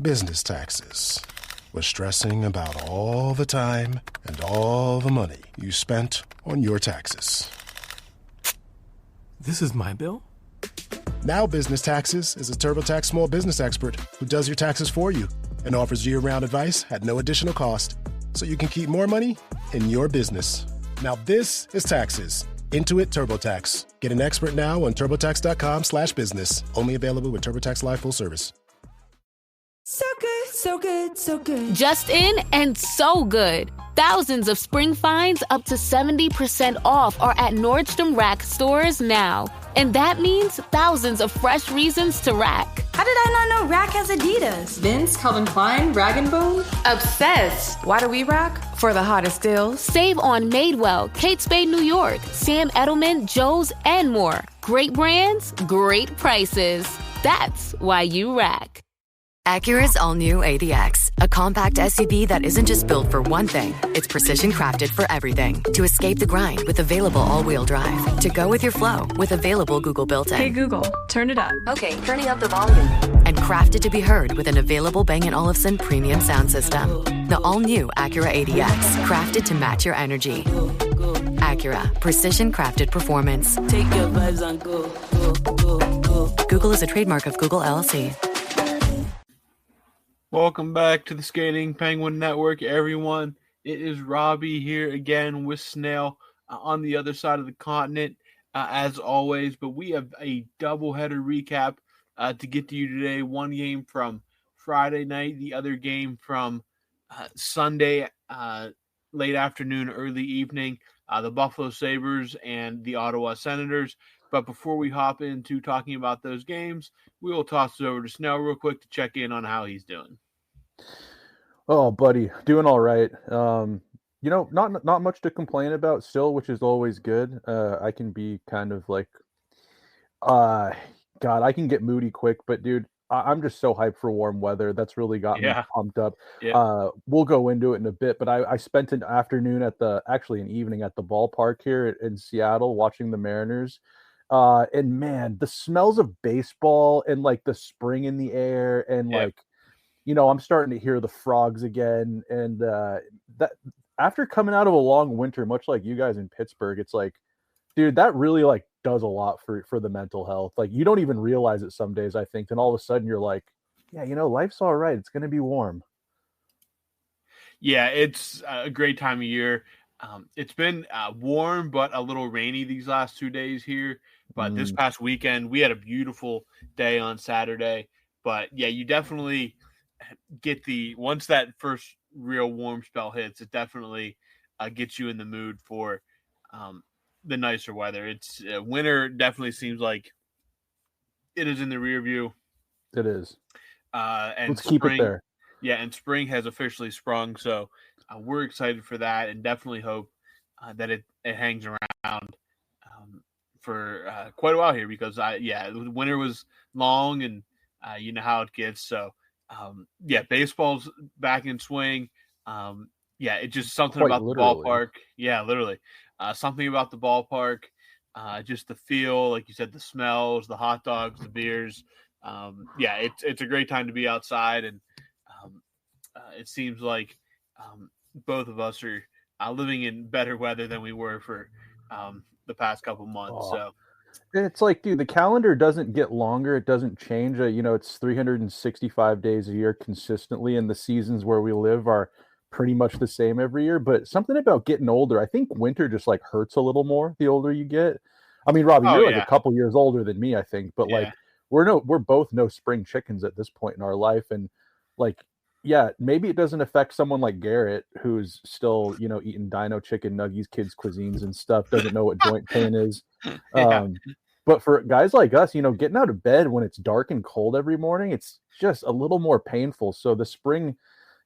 business taxes, with stressing about all the time and all the money you spent on your taxes. This is my bill? Now Business Taxes is a TurboTax small business expert who does your taxes for you and offers year-round advice at no additional cost, so you can keep more money in your business. Now this is taxes. Intuit TurboTax. Get an expert now on TurboTax.com/business. Only available with TurboTax Live Full Service. So good, so good, so good. Just in and so good. Thousands of spring finds up to 70% off are at Nordstrom Rack stores now. And that means thousands of fresh reasons to rack. How did I not know Rack has Adidas? Vince, Calvin Klein, Rag & Bone? Obsessed. Why do we rack? For the hottest deals. Save on Madewell, Kate Spade New York, Sam Edelman, Joe's, and more. Great brands, great prices. That's why you rack. Acura's all-new ADX, a compact SUV that isn't just built for one thing. It's precision-crafted for everything. To escape the grind with available all-wheel drive. To go with your flow with available Google built-in. Hey Google, turn it up. Okay, turning up the volume. And crafted to be heard with an available Bang & Olufsen premium sound system. The all-new Acura ADX, crafted to match your energy. Acura, precision-crafted performance. Take your vibes and go, go, go, go. Google is a trademark of Google LLC. Welcome back to the Skating Penguin Network, everyone. It is Robbie here again with Snail on the other side of the continent, as always. But we have a doubleheader recap to get to you today. One game from Friday night, the other game from Sunday, late afternoon, early evening, the Buffalo Sabres and the Ottawa Senators. But before we hop into talking about those games, we will toss it over to Snail real quick to check in on how he's doing. Oh, buddy, doing all right. Not much to complain about still, which is always good. I can be kind of like, God, I can get moody quick, but dude, I'm just so hyped for warm weather. That's really got me pumped up. Yeah. We'll go into it in a bit, but I spent an afternoon an evening at the ballpark here in Seattle watching the Mariners. And man, the smells of baseball and like the spring in the air and I'm starting to hear the frogs again. And that after coming out of a long winter, much like you guys in Pittsburgh, it's like, dude, that really like does a lot for the mental health. Like you don't even realize it some days, I think. Then all of a sudden you're like, yeah, life's all right. It's going to be warm. Yeah, it's a great time of year. It's been warm, but a little rainy these last 2 days here. But this past weekend, we had a beautiful day on Saturday. But yeah, you definitely get once that first real warm spell hits, it definitely gets you in the mood for the nicer weather. It's winter definitely seems like it is in the rear view. It is. And let's keep it there. Yeah, and spring has officially sprung, so we're excited for that, and definitely hope that it hangs around for quite a while here because winter was long, and you know how it gets. So baseball's back in swing. It's just something quite about literally. The ballpark. Yeah, literally. Something about the ballpark, just the feel, like you said, the smells, the hot dogs, the beers. It's a great time to be outside, and it seems like both of us are living in better weather than we were for the past couple months. So it's like, dude, the calendar doesn't get longer. It doesn't change. It's 365 days a year consistently, and the seasons where we live are pretty much the same every year. But something about getting older, I think winter just like hurts a little more the older you get. I mean, Robbie, you're like a couple years older than me, I think, but like we're both no spring chickens at this point in our life. And like, yeah, maybe it doesn't affect someone like Garrett, who's still, eating dino chicken nuggies, kids' cuisines and stuff, doesn't know what joint pain is. But for guys like us, getting out of bed when it's dark and cold every morning, it's just a little more painful. So the spring,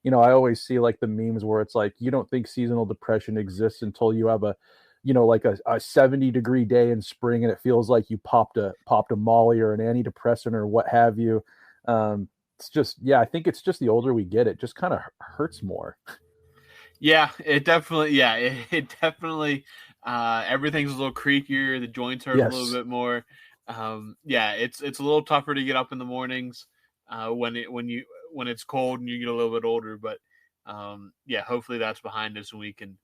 I always see like the memes where it's like, you don't think seasonal depression exists until you have a 70-degree day in spring and it feels like you popped a Molly or an antidepressant or what have you. It's just, I think it's just the older we get, it just kind of hurts more. Yeah, it definitely, everything's a little creakier. The joints hurt a little bit more. It's a little tougher to get up in the mornings when when it's cold and you get a little bit older. But hopefully that's behind us and we can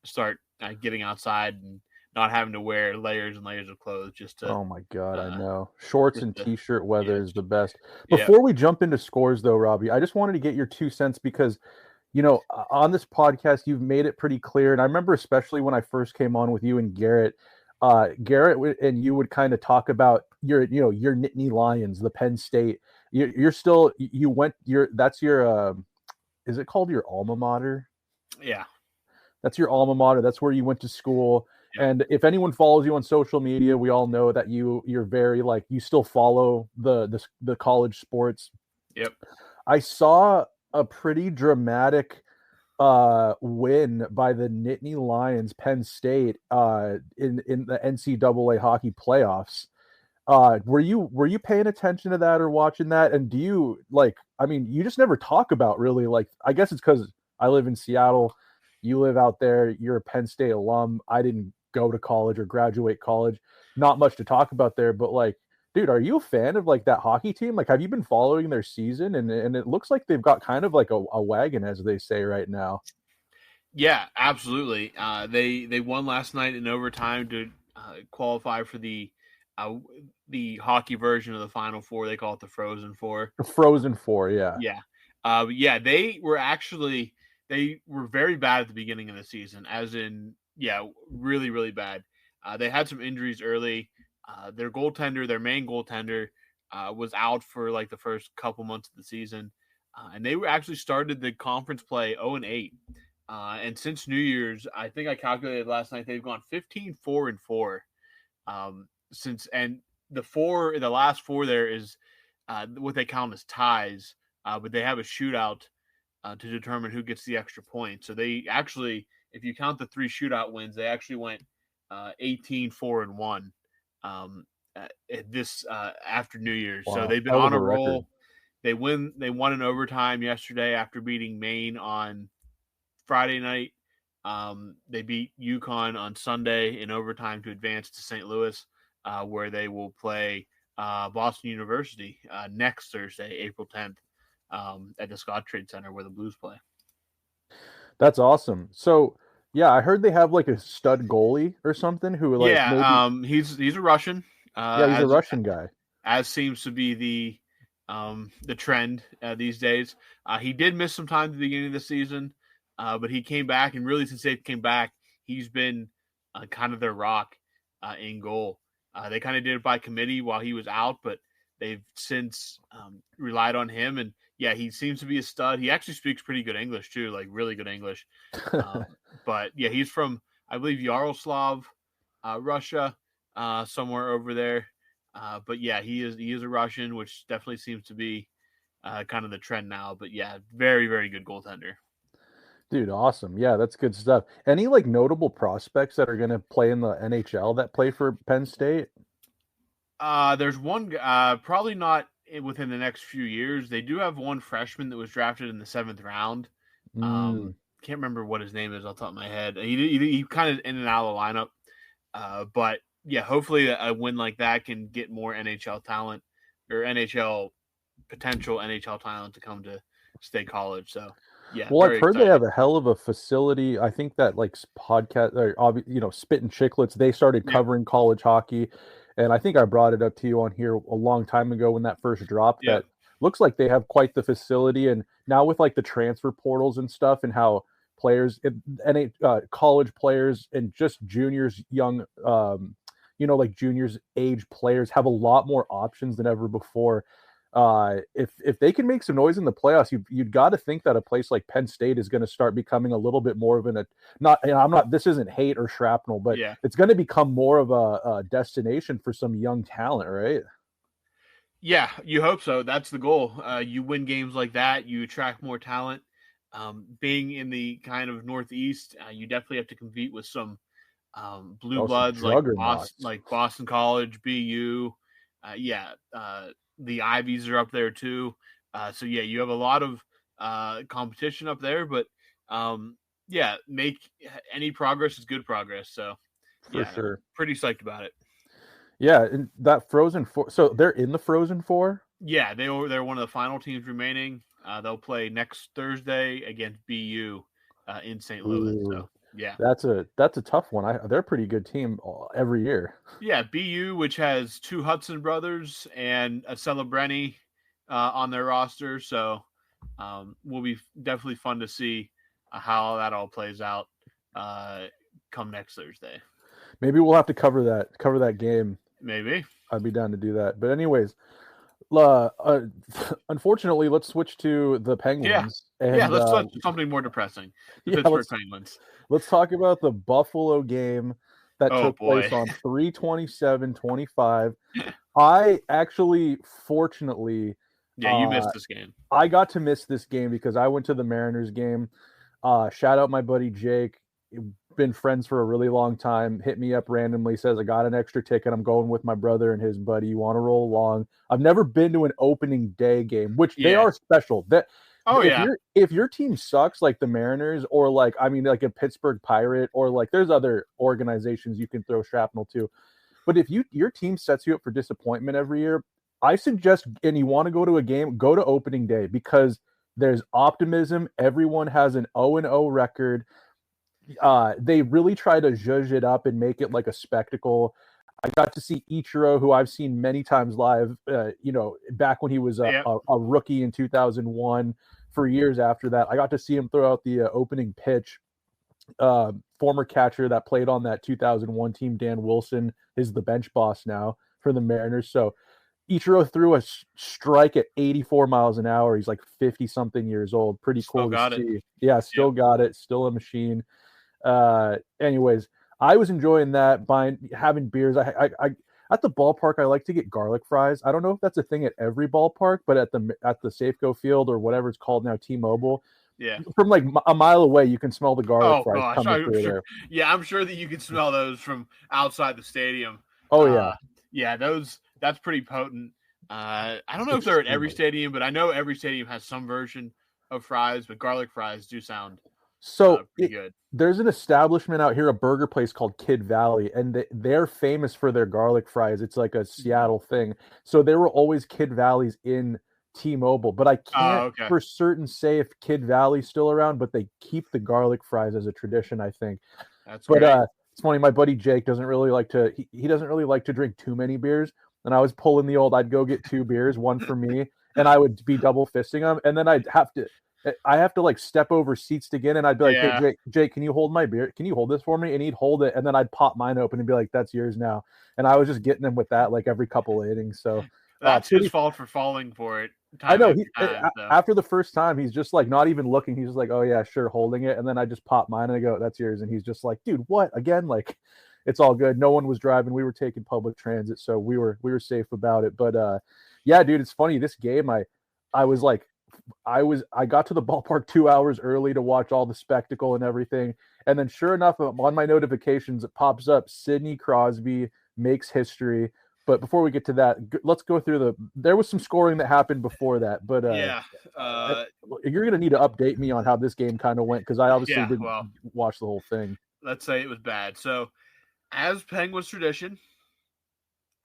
start getting outside and not having to wear layers and layers of clothes just to. Oh my God, I know. Shorts and t-shirt weather is the best. Yeah. Before we jump into scores, though, Robbie, I just wanted to get your 2 cents because, on this podcast, you've made it pretty clear. And I remember especially when I first came on with you and Garrett and you would kind of talk about your Nittany Lions, the Penn State. That's your, is it called your alma mater? Yeah. That's your alma mater. That's where you went to school. Yeah. And if anyone follows you on social media, we all know that you're very you still follow the college sports. Yep. I saw a pretty dramatic win by the Nittany Lions, Penn State, in the NCAA hockey playoffs. Were you paying attention to that or watching that? And do you you just never talk about really I guess it's because I live in Seattle. You live out there. You're a Penn State alum. I didn't go to college or graduate college. Not much to talk about there, but dude, are you a fan of that hockey team? Have you been following their season? And it looks like they've got kind of a wagon, as they say right now. Yeah, absolutely. They won last night in overtime to qualify for the hockey version of the Final Four. They call it the Frozen Four. The Frozen Four, yeah. Yeah. They were very bad at the beginning of the season, as in, really, really bad. They had some injuries early. Their main goaltender, was out for the first couple months of the season. And they were actually started the conference play 0-8. And since New Year's, I think I calculated last night, they've gone 15-4-4. The last four there is what they count as ties, but they have a shootout to determine who gets the extra point. So they actually, if you count the 3 shootout wins, they actually went 18-4-1 after New Year's. Wow. So they've been on a roll. They won in overtime yesterday after beating Maine on Friday night. They beat UConn on Sunday in overtime to advance to St. Louis, where they will play Boston University next Thursday, April 10th. At the Scottrade Center where the Blues play. That's awesome. So yeah, I heard they have a stud goalie or something who maybe... he's a Russian. He's a Russian guy, as seems to be the trend these days. He did miss some time at the beginning of the season, but he came back, and really since they came back, he's been kind of their rock in goal. They kind of did it by committee while he was out, but they've since relied on him, and he seems to be a stud. He actually speaks pretty good English too, really good English. But yeah, he's from, I believe, Yaroslav, Russia, somewhere over there. But yeah, he is a Russian, which definitely seems to be kind of the trend now. But yeah, very, very good goaltender. Dude, awesome. Yeah, that's good stuff. Any notable prospects that are going to play in the NHL that play for Penn State? There's one, probably not within the next few years. They do have one freshman that was drafted in the 7th round. Can't remember what his name is off the top of my head. He kind of in and out of the lineup. But yeah, hopefully a win like that can get more NHL talent or potential NHL talent to come to State College. So yeah. Well, I've heard they have a hell of a facility. I think that podcast, or Spit and Chicklets, they started covering college hockey. And I think I brought it up to you on here a long time ago when that first dropped. That looks like they have quite the facility. And now with the transfer portals and stuff, and how players, college players and just juniors, young, juniors age players have a lot more options than ever before. If they can make some noise in the playoffs, you'd got to think that a place like Penn State is going to start becoming a little bit more of this isn't hate or shrapnel, but it's going to become more of a destination for some young talent, right? Yeah, you hope so. That's the goal. You win games like that, you attract more talent. Being in the kind of Northeast, you definitely have to compete with some blue bloods like Boston College, BU. The Ivies are up there too. So yeah, you have a lot of competition up there, but make any progress is good progress. So for sure, pretty psyched about it. Yeah, and that Frozen Four. So they're in the Frozen Four. Yeah, they're one of the final teams remaining. They'll play next Thursday against BU in St. Louis. So yeah, that's a tough one. They're a pretty good team every year. Yeah, BU, which has 2 Hudson brothers and a Celebrini on their roster, so will be definitely fun to see how that all plays out come next Thursday. Maybe we'll have to cover that game. Maybe. I'd be down to do that. But anyways, unfortunately, let's switch to the Penguins. Yeah, let's switch to something more depressing. The Pittsburgh Penguins. Let's talk about the Buffalo game that took place on 3/27/25. I actually, fortunately... Yeah, you missed this game. I got to miss this game because I went to the Mariners game. Shout out my buddy Jake. Been friends for a really long time. Hit me up randomly, says I got an extra ticket. I'm going with my brother and his buddy. You want to roll along? I've never been to an opening day game, which they are special. If your team sucks like the Mariners or like a Pittsburgh Pirate or like there's other organizations you can throw shrapnel to. But if your team sets you up for disappointment every year, I suggest, and you want to go to a game, go to opening day because there's optimism. Everyone has an 0-0 record. They really try to zhuzh it up and make it like a spectacle. I got to see Ichiro, who I've seen many times live, back when he was a rookie in 2001. For years after that, I got to see him throw out the opening pitch. Former catcher that played on that 2001 team, Dan Wilson, is the bench boss now for the Mariners. So Ichiro threw a strike at 84 miles an hour. He's like 50-something years old. Pretty cool to see. Yeah, still got it. Still a machine. Anyways, I was enjoying that, having beers. I at the ballpark, I like to get garlic fries. I don't know if that's a thing at every ballpark, but at the Safeco Field or whatever it's called now, T-Mobile. Yeah. From like a mile away, you can smell the garlic fries coming through there. Yeah, I'm sure that you can smell those from outside the stadium. Oh, yeah. Yeah, that's pretty potent. I don't know if they're at every stadium, but I know every stadium has some version of fries, but garlic fries do sound pretty good. There's an establishment out here, a burger place called Kid Valley, and they're famous for their garlic fries. It's like a Seattle thing. So there were always Kid Valleys in T-Mobile, but I can't for certain say if Kid Valley's still around, but they keep the garlic fries as a tradition, I think. That's great. It's funny, my buddy Jake doesn't really like to he doesn't really like to drink too many beers, and I was pulling the old I'd go get 2 beers, one for me, and I would be double fisting them, and then I have to like step over seats to get in. I'd be like, Hey, Jake, can you hold my beer? Can you hold this for me? And he'd hold it. And then I'd pop mine open and be like, that's yours now. And I was just getting him with that like every couple of innings. So that's his fault for falling for it. I know. After the first time, he's just like not even looking. He's just like, oh yeah, sure, holding it. And then I just pop mine and I go, that's yours. And he's just like, dude, what? Again? Like, it's all good. No one was driving. We were taking public transit, so we were safe about it. But yeah, dude, it's funny. This game, I got to the ballpark 2 hours early to watch all the spectacle and everything. And then sure enough, on my notifications, it pops up Sidney Crosby makes history. But before we get to that, let's go through there was some scoring that happened before that. But you're going to need to update me on how this game kind of went because I obviously didn't watch the whole thing. Let's say it was bad. So as Penguins tradition,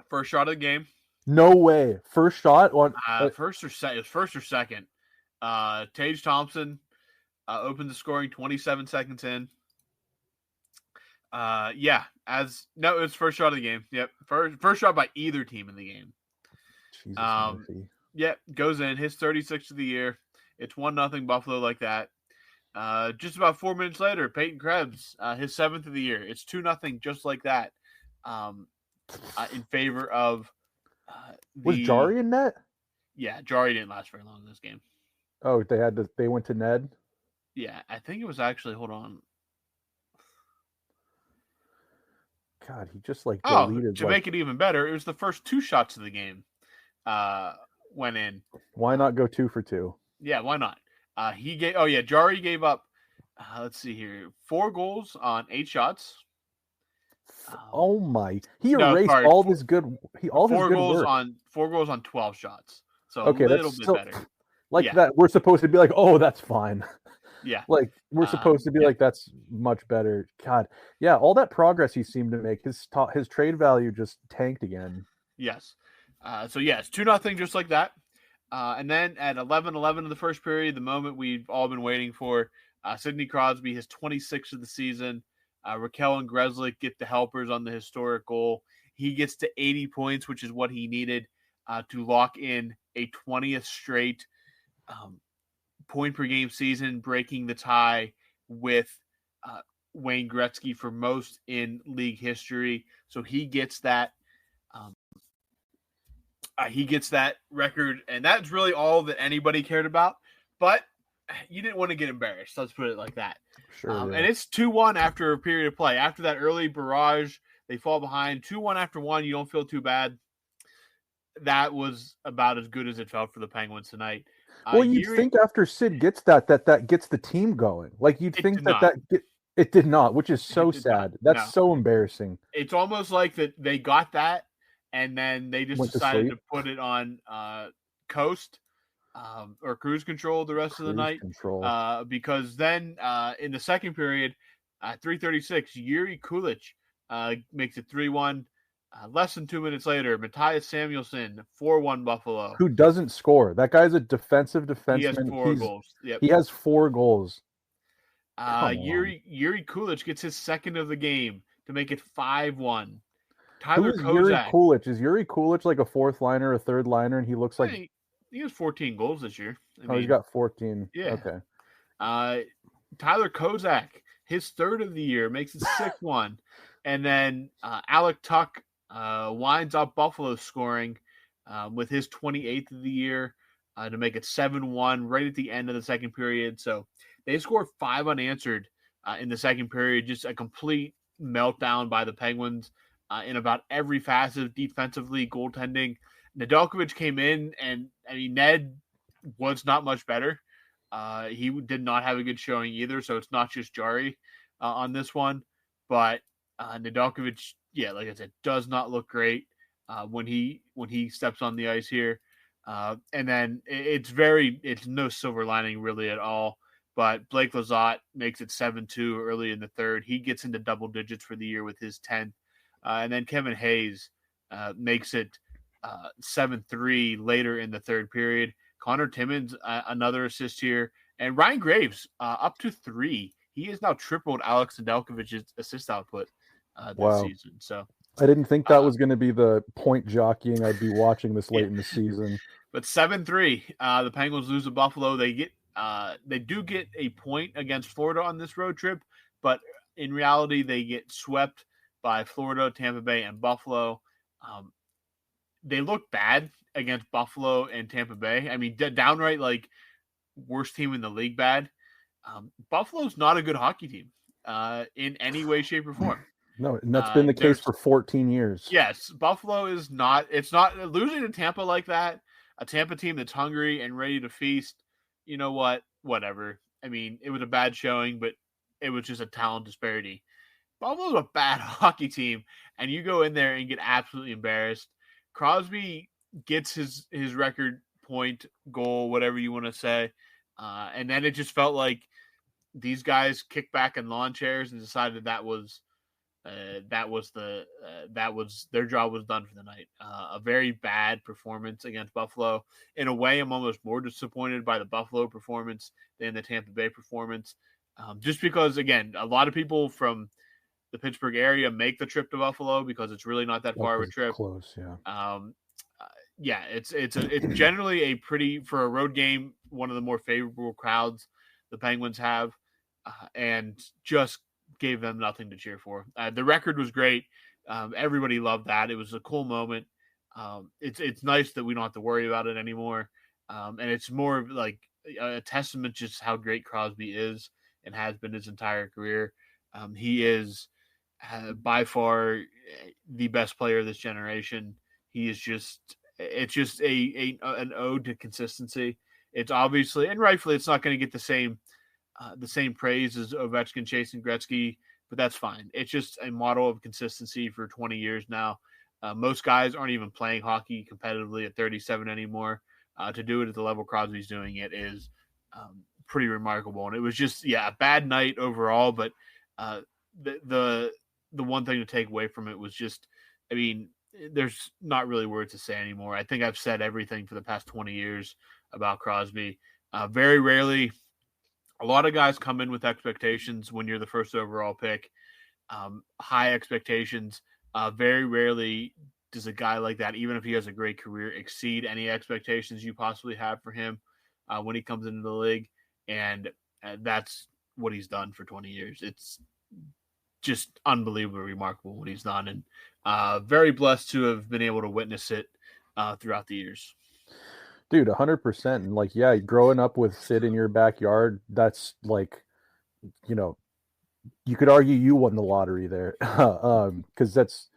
first shot of the game. No way. First shot on first or second. It was first or second. Tage Thompson opened the scoring 27 seconds in. It was first shot of the game. Yep, first shot by either team in the game. Jesus goes in, hits 36 of the year. It's 1-0 Buffalo like that. Just about 4 minutes later, Peyton Krebs, his 7th of the year. It's 2-0 just like that. In favor of. Was Jari in net? Yeah, Jari didn't last very long in this game. Oh, they went to Ned? Yeah, I think it was actually, hold on. God, he just like deleted. To make it even better, it was the first 2 shots of the game went in. Why not go 2 for 2? Yeah, why not? Jari gave up, let's see here, 4 goals on 8 shots. Oh my! He erased all his good. All his good work. 4 goals on 12 shots. So a little bit better. That we're supposed to be like, oh, that's fine. Yeah. Like we're supposed to be like, that's much better. God, yeah. All that progress he seemed to make, his trade value just tanked again. Yes. It's 2-0 just like that. And then at 11:11 in the first period, the moment we've all been waiting for, Sidney Crosby, his 26th of the season. Raquel and Grzelcyk get the helpers on the historic goal. He gets to 80 points, which is what he needed to lock in a 20th straight point per game season, breaking the tie with Wayne Gretzky for most in league history. So he gets that. He gets that record, and that's really all that anybody cared about. But you didn't want to get embarrassed. Let's put it like that. Sure. Yeah. And it's 2-1 after a period of play. After that early barrage, they fall behind. 2-1 after one, you don't feel too bad. That was about as good as it felt for the Penguins tonight. Well, you'd think after Sid gets that gets the team going. Like you'd think it did not, which is so sad. That's so embarrassing. It's almost like that they got that, and then they just decided to put it on coast or cruise control the rest of the night. Because then in the second period, 3:36, Yuri Kulich makes it 3-1. Less than 2 minutes later, Matthias Samuelsson, 4-1 Buffalo. Who doesn't score? That guy's a defensive defenseman. He has 4 goals. Yep. He has 4 goals. Yuri Kulich gets his second of the game to make it 5-1. Who is Yuri Kulich? Is Yuri Kulich like a fourth liner, a third liner, and he looks like he has 14 goals this year. He's got 14. Yeah. Okay. Tyler Kozak, his third of the year, makes it 6-1. And then Alec Tuck winds up Buffalo scoring with his 28th of the year to make it 7-1 right at the end of the second period. So they scored 5 unanswered in the second period. Just a complete meltdown by the Penguins in about every facet, defensively, goaltending. Nedeljkovic came in, and I mean, Ned was not much better. He did not have a good showing either, so it's not just Jari on this one. But Nedeljkovic, like I said, does not look great when he steps on the ice here. And then it's no silver lining really at all. But Blake Lizotte makes it 7-2 early in the third. He gets into double digits for the year with his 10th. And then Kevin Hayes makes it 7-3 later in the third period. Connor Timmins, another assist here. And Ryan Graves up to 3. He has now tripled Alex Nedeljkovic's assist output this season. So I didn't think that was going to be the point jockeying I'd be watching this late in the season. But 7-3, the Penguins lose to Buffalo. They do get a point against Florida on this road trip, but in reality, they get swept by Florida, Tampa Bay, and Buffalo. They look bad against Buffalo and Tampa Bay. I mean, downright like worst team in the league bad. Buffalo's not a good hockey team in any way, shape, or form. No, and that's been the case for 14 years. Yes, Buffalo is not. It's not losing to Tampa like that. A Tampa team that's hungry and ready to feast. You know what? Whatever. I mean, it was a bad showing, but it was just a talent disparity. Buffalo's a bad hockey team, and you go in there and get absolutely embarrassed. Crosby gets his record point, goal, whatever you want to say, and then it just felt like these guys kicked back in lawn chairs and decided that was their job was done for the night. A very bad performance against Buffalo. In a way, I'm almost more disappointed by the Buffalo performance than the Tampa Bay performance, just because again, a lot of people from the Pittsburgh area make the trip to Buffalo because it's really not that far of a trip. Close, yeah. It's generally a pretty, for a road game, one of the more favorable crowds the Penguins have, and just gave them nothing to cheer for. The record was great. Everybody loved that. It was a cool moment. It's nice that we don't have to worry about it anymore. And it's more of like a testament just how great Crosby is and has been his entire career. He is by far the best player of this generation. He is it's just an ode to consistency. It's obviously, and rightfully, it's not going to get the same praise as Ovechkin, Chase, and Gretzky, but that's fine. It's just a model of consistency for 20 years now. Most guys aren't even playing hockey competitively at 37 anymore. To do it at the level Crosby's doing it is pretty remarkable. And it was just, a bad night overall, but the one thing to take away from it was just, I mean, there's not really words to say anymore. I think I've said everything for the past 20 years about Crosby. Very rarely, a lot of guys come in with expectations when you're the first overall pick, high expectations. Very rarely does a guy like that, even if he has a great career, exceed any expectations you possibly have for him when he comes into the league. And that's what he's done for 20 years. It's just unbelievably remarkable what he's done, and very blessed to have been able to witness it throughout the years. Dude, 100%. And like, yeah, growing up with Sid in your backyard, that's like, you know, you could argue you won the lottery there. Because that's,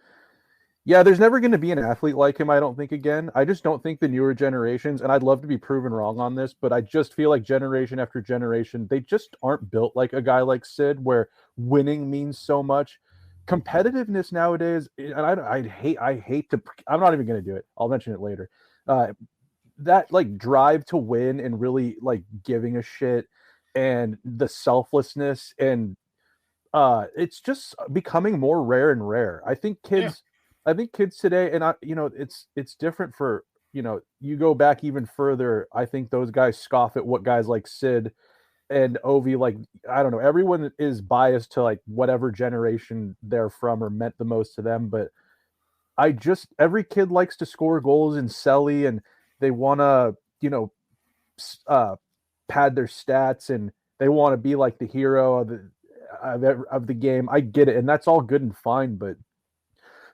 yeah, there's never going to be an athlete like him, I don't think, again. I just don't think the newer generations, and I'd love to be proven wrong on this, but I just feel like generation after generation, they just aren't built like a guy like Sid, where winning means so much. Competitiveness nowadays, and I hate to, I'm not even going to do it. I'll mention it later. That like drive to win and really like giving a shit and the selflessness, and it's just becoming more rare and rare. I think kids today, and it's different for, you go back even further. I think those guys scoff at what guys like Sid and Ovi, like, I don't know, everyone is biased to like whatever generation they're from or meant the most to them. But every kid likes to score goals and selly, and they want to, pad their stats, and they want to be like the hero of the game. I get it. And that's all good and fine, but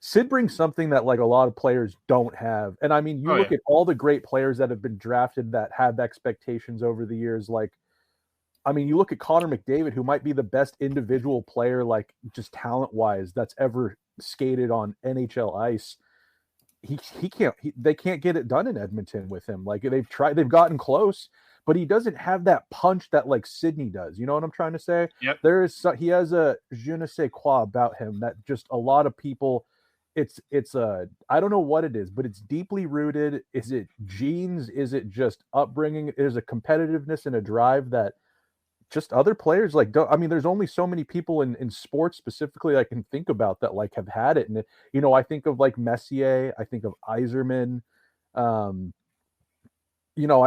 Sid brings something that like a lot of players don't have. And I mean, look at all the great players that have been drafted that have expectations over the years. Like, I mean, you look at Connor McDavid, who might be the best individual player, like just talent wise, that's ever skated on NHL ice. They can't get it done in Edmonton with him. Like, they've gotten close, but he doesn't have that punch that like Sidney does. You know what I'm trying to say? Yep. He has a je ne sais quoi about him that just a lot of people, I don't know what it is, but it's deeply rooted. Is it genes? Is it just upbringing? There's a competitiveness and a drive that just other players like don't. I mean, there's only so many people in sports specifically I can think about that like have had it. And I think of like Messier, I think of Yzerman, I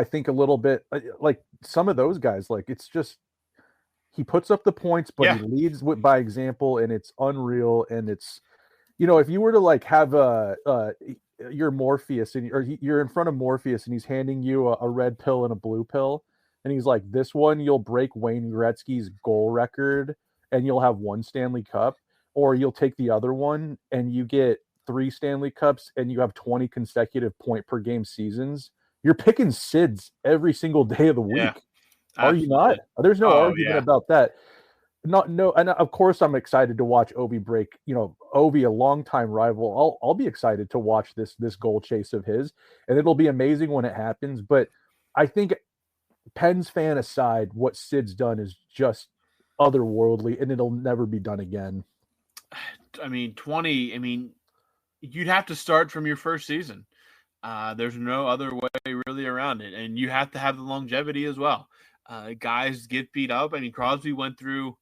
think a little bit like some of those guys. Like, it's just he puts up the points, but he leads by example, and it's unreal. And it's, if you were to like have your Morpheus or you're in front of Morpheus and he's handing you a red pill and a blue pill, and he's like, this one, you'll break Wayne Gretzky's goal record and you'll have 1 Stanley Cup, or you'll take the other one and you get 3 Stanley Cups and you have 20 consecutive point per game seasons. You're picking Sid's every single day of the week. Yeah, are you not? There's no argument about that. And of course I'm excited to watch Ovi break, Ovi, a longtime rival. I'll be excited to watch this goal chase of his, and it'll be amazing when it happens. But I think, Pens fan aside, what Sid's done is just otherworldly, and it'll never be done again. I mean, you'd have to start from your first season. There's no other way really around it. And you have to have the longevity as well. Guys get beat up. I mean, Crosby went through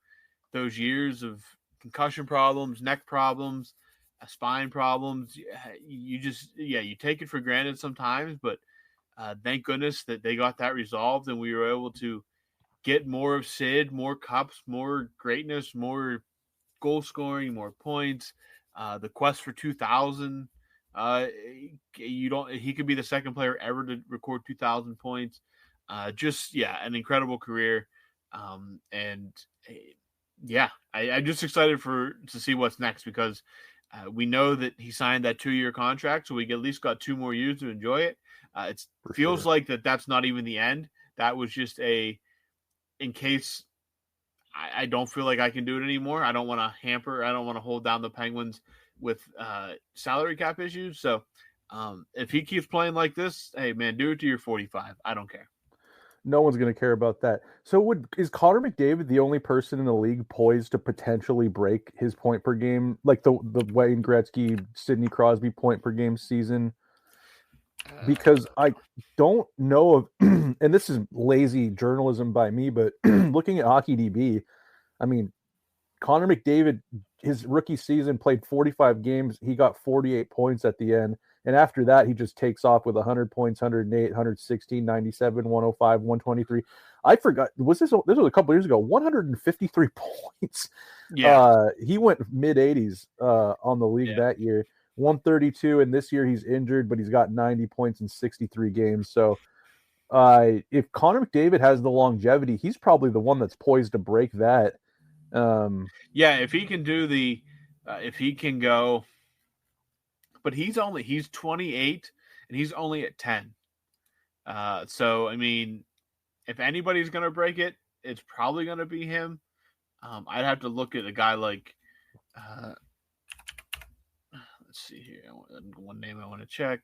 those years of concussion problems, neck problems, spine problems. You take it for granted sometimes, but thank goodness that they got that resolved, and we were able to get more of Sid, more cups, more greatness, more goal scoring, more points. The quest for 2,000. He could be the second player ever to record 2,000 points. An incredible career. I'm just excited to see what's next, because we know that he signed that 2-year contract, so we at least got 2 more years to enjoy it. It feels like that's not even the end. That was just in case I don't feel like I can do it anymore. I don't want to hold down the Penguins with salary cap issues. So if he keeps playing like this, hey man, do it to your 45. I don't care. No one's going to care about that. So is Connor McDavid the only person in the league poised to potentially break his point per game, like the Wayne Gretzky, Sidney Crosby point per game season? Because I don't know of, and this is lazy journalism by me, but looking at Hockey DB, I mean, Connor McDavid, his rookie season, played 45 games. He got 48 points at the end. And after that, he just takes off with 100 points, 108, 116, 97, 105, 123. I forgot. This was a couple years ago. 153 points. Yeah. He went mid-80s on the league that year. 132, and this year he's injured, but he's got 90 points in 63 games. So if Connor McDavid has the longevity, he's probably the one that's poised to break that. If he can do if he can go, but he's 28 and he's only at 10. So, I mean, if anybody's going to break it, it's probably going to be him. I'd have to look at a guy like, let's see here. One name I want to check.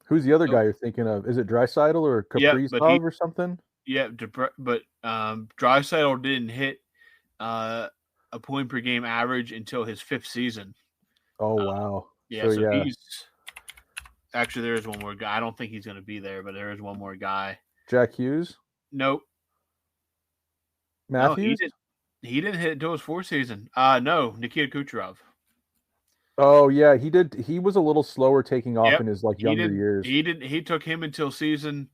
Who's the other guy you're thinking of? Is it Draisaitl or Kaprizov or something? Yeah, but Draisaitl didn't hit a point per game average until his 5th season. Oh, wow. Yeah, so he's actually, there is one more guy. I don't think he's going to be there, but there is one more guy. Jack Hughes? Nope. Matthews? No, he didn't hit until his 4th season. No, Nikita Kucherov. Oh yeah, he did. He was a little slower taking off in his younger years. He took him until season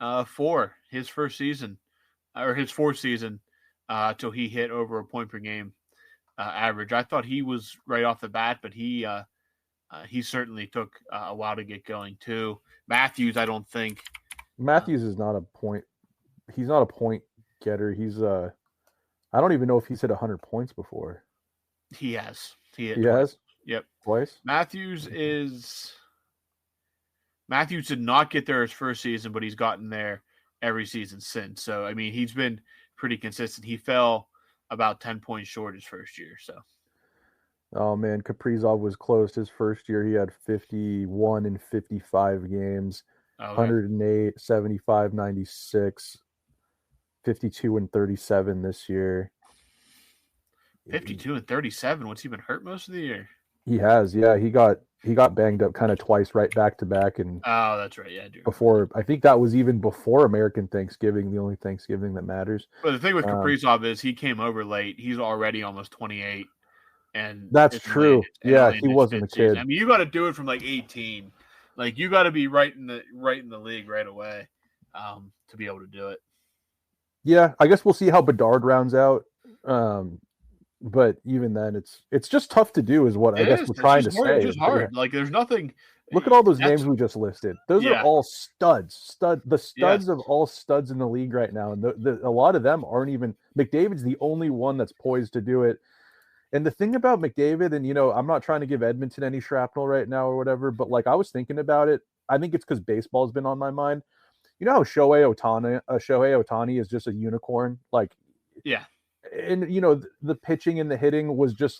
4, his first season, or his 4th season, till he hit over a point per game average. I thought he was right off the bat, but he certainly took a while to get going too. Matthews, I don't think. Matthews is not a point. He's not a point getter. He's I don't even know if he's hit 100 points before. He has. He has. Yep. Twice? Matthews did not get there his first season, but he's gotten there every season since. So, I mean, he's been pretty consistent. He fell about 10 points short his first year. So. Oh, man. Kaprizov was close his first year. He had 51 in 55 games, 108, 75, 96, 52 and 37 this year. 52 and 37. What's he been hurt most of the year? He has, yeah. He got banged up kind of twice, right back to back, and that's right, yeah. I think that was even before American Thanksgiving, the only Thanksgiving that matters. But the thing with Kaprizov is he came over late. He's already almost 28, and that's true. Yeah, he wasn't a kid. I mean, you got to do it from 18. Like you got to be right in the league right away to be able to do it. Yeah, I guess we'll see how Bedard rounds out. But even then, it's just tough to do, is what I guess we're trying to say. It's just hard. Like there's nothing. Look at all those names we just listed. Those are all studs. The studs of all studs in the league right now, and a lot of them aren't even. McDavid's the only one that's poised to do it. And the thing about McDavid, and I'm not trying to give Edmonton any shrapnel right now or whatever, but I was thinking about it. I think it's because baseball's been on my mind. You know how Shohei Ohtani is just a unicorn, yeah. And the pitching and the hitting was just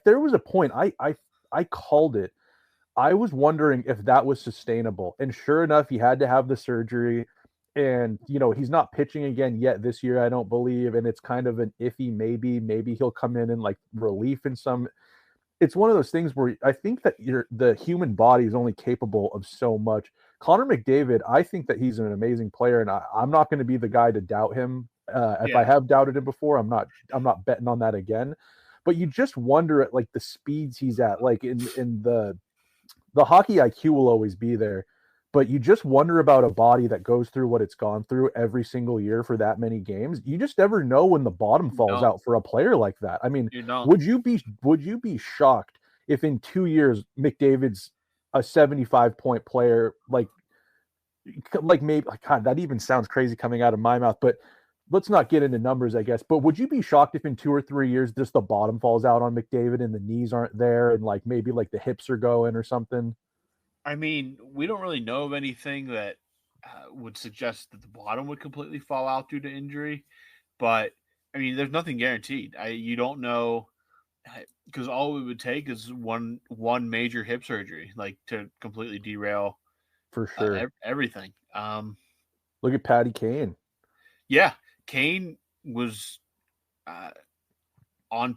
there was a point I called it. I was wondering if that was sustainable, and sure enough, he had to have the surgery, and he's not pitching again yet this year, I don't believe, and it's kind of an iffy maybe he'll come in and relief in some. It's one of those things where I think that the human body is only capable of so much. Connor McDavid, I think that he's an amazing player, and I'm not going to be the guy to doubt him. If I have doubted him before, I'm not betting on that again. But you just wonder at the speeds he's at, in the hockey IQ will always be there, but you just wonder about a body that goes through what it's gone through every single year for that many games. You just never know when the bottom falls out for a player like that. I mean, would you be shocked if in 2 years McDavid's a 75-point player? Maybe God, that even sounds crazy coming out of my mouth, but let's not get into numbers, I guess. But would you be shocked if in 2 or 3 years just the bottom falls out on McDavid and the knees aren't there and maybe the hips are going or something? I mean, we don't really know of anything that would suggest that the bottom would completely fall out due to injury. But, I mean, there's nothing guaranteed. You don't know, because all it would take is one major hip surgery, to completely derail for sure everything. Look at Patty Kane. Yeah. Kane was